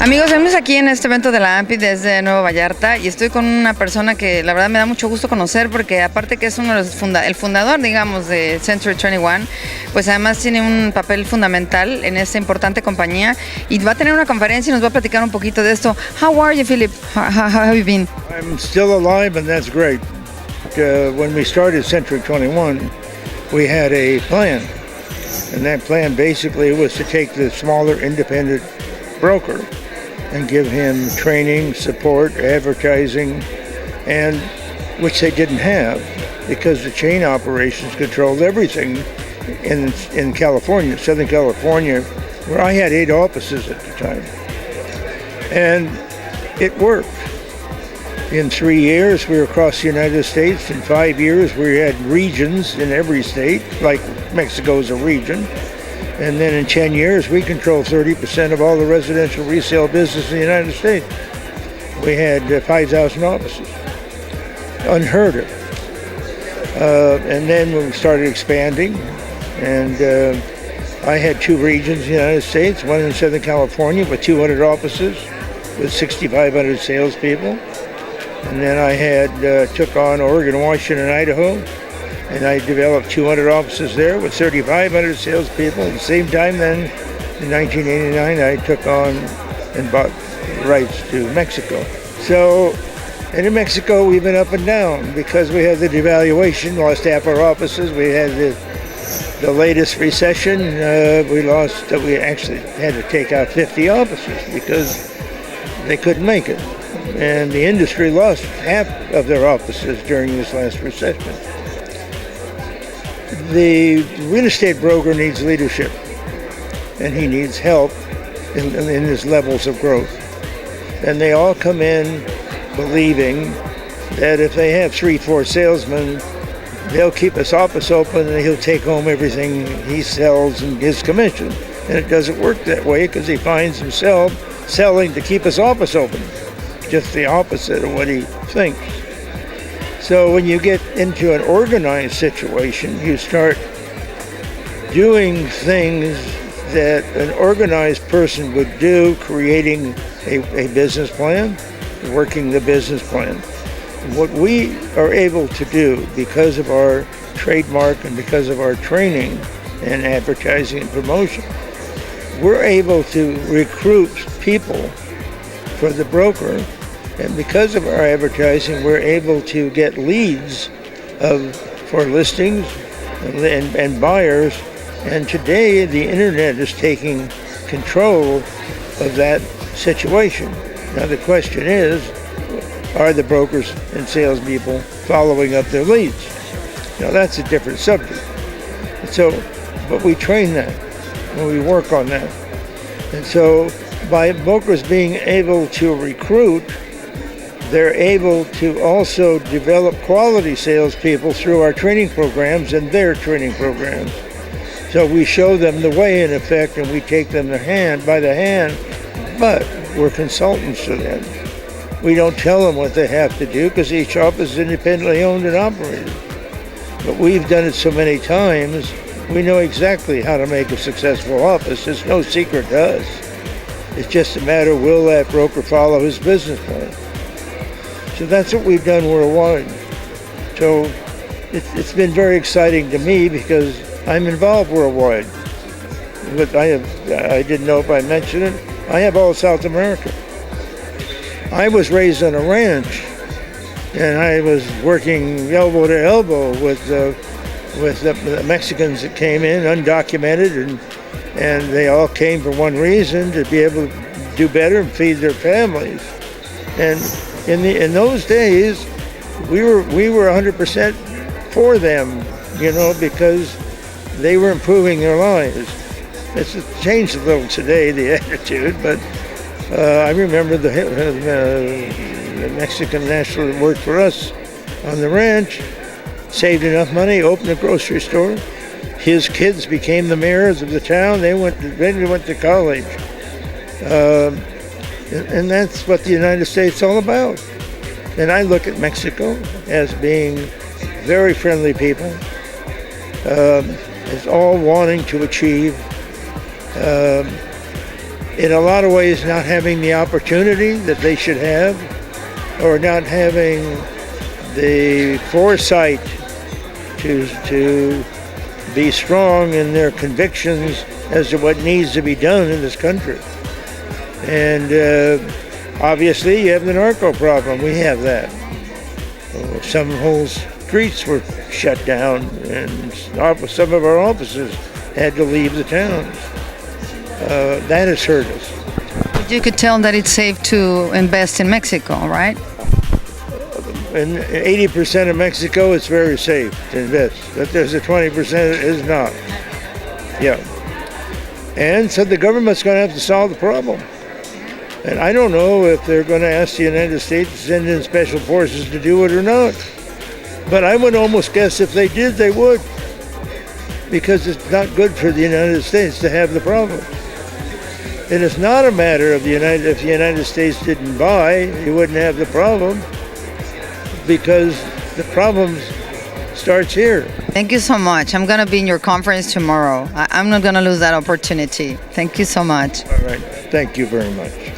Amigos, estamos aquí en este evento de la AMPI desde Nuevo Vallarta y estoy con una persona que la verdad me da mucho gusto conocer porque aparte que es uno de los el fundador, digamos, de Century 21, pues además tiene un papel fundamental en esta importante compañía y va a tener una conferencia y nos va a platicar un poquito de esto. How are you, Philip? How have you been? I'm still alive, and that's great. When we started Century 21, we had a plan, and that plan basically was to take the smaller independent broker and give him training, support, advertising, and which they didn't have because the chain operations controlled everything in California, Southern California, where I had 8 offices at the time. And it worked. In 3 years, we were across the United States. In 5 years, we had regions in every state, like Mexico's a region. And then in 10 years, we control 30% of all the residential resale business in the United States. We had 5,000 offices, unheard of. And then we started expanding, and I had 2 regions in the United States, one in Southern California with 200 offices, with 6,500 salespeople. And then I had took on Oregon, Washington, and Idaho. And I developed 200 offices there with 3,500 salespeople. At the same time then, in 1989, I took on and bought rights to Mexico. So, and in Mexico, we've been up and down because we had the devaluation, lost half our offices. We had the latest recession. We actually had to take out 50 offices because they couldn't make it. And the industry lost half of their offices during this last recession. The real estate broker needs leadership, and he needs help in his levels of growth. And they all come in believing that if they have 3-4 salesmen, they'll keep his office open and he'll take home everything he sells and his commission. And it doesn't work that way because he finds himself selling to keep his office open. Just the opposite of what he thinks. So when you get into an organized situation, you start doing things that an organized person would do, creating a business plan, working the business plan. What we are able to do because of our trademark and because of our training and advertising and promotion, we're able to recruit people for the broker. And because of our advertising, we're able to get leads for listings and buyers. And today, the internet is taking control of that situation. Now, the question is, are the brokers and salespeople following up their leads? Now, that's a different subject. So, but we train that, and we work on that. And so, by brokers being able to recruit, they're able to also develop quality salespeople through our training programs and their training programs. So we show them the way, in effect, and we take them by the hand, but we're consultants to them. We don't tell them what they have to do because each office is independently owned and operated. But we've done it so many times, we know exactly how to make a successful office. It's no secret to us. It's just a matter of will that broker follow his business plan. So that's what we've done worldwide. So it's been very exciting to me because I'm involved worldwide. But I didn't know if I mentioned it, I have all South America. I was raised on a ranch, and I was working elbow to elbow with the Mexicans that came in, undocumented, and they all came for one reason, to be able to do better and feed their families. And in those days, we were 100% for them, because they were improving their lives. It's changed a little today, the attitude, but I remember the Mexican national that worked for us on the ranch, saved enough money, opened a grocery store. His kids became the mayors of the town. They went to college. And that's what the United States is all about. And I look at Mexico as being very friendly people. is all wanting to achieve, in a lot of ways, not having the opportunity that they should have, or not having the foresight to be strong in their convictions as to what needs to be done in this country. And obviously, you have the narco problem. We have that. Some whole streets were shut down, and some of our officers had to leave the towns. That has hurt us. You could tell that it's safe to invest in Mexico, right? In 80% of Mexico, it's very safe to invest, but there's a 20% that is not. Yeah. And so the government's going to have to solve the problem. And I don't know if they're going to ask the United States to send in special forces to do it or not. But I would almost guess if they did, they would. Because it's not good for the United States to have the problem. It is not a matter of if the United States didn't buy, you wouldn't have the problem. Because the problem starts here. Thank you so much. I'm going to be in your conference tomorrow. I'm not going to lose that opportunity. Thank you so much. All right. Thank you very much.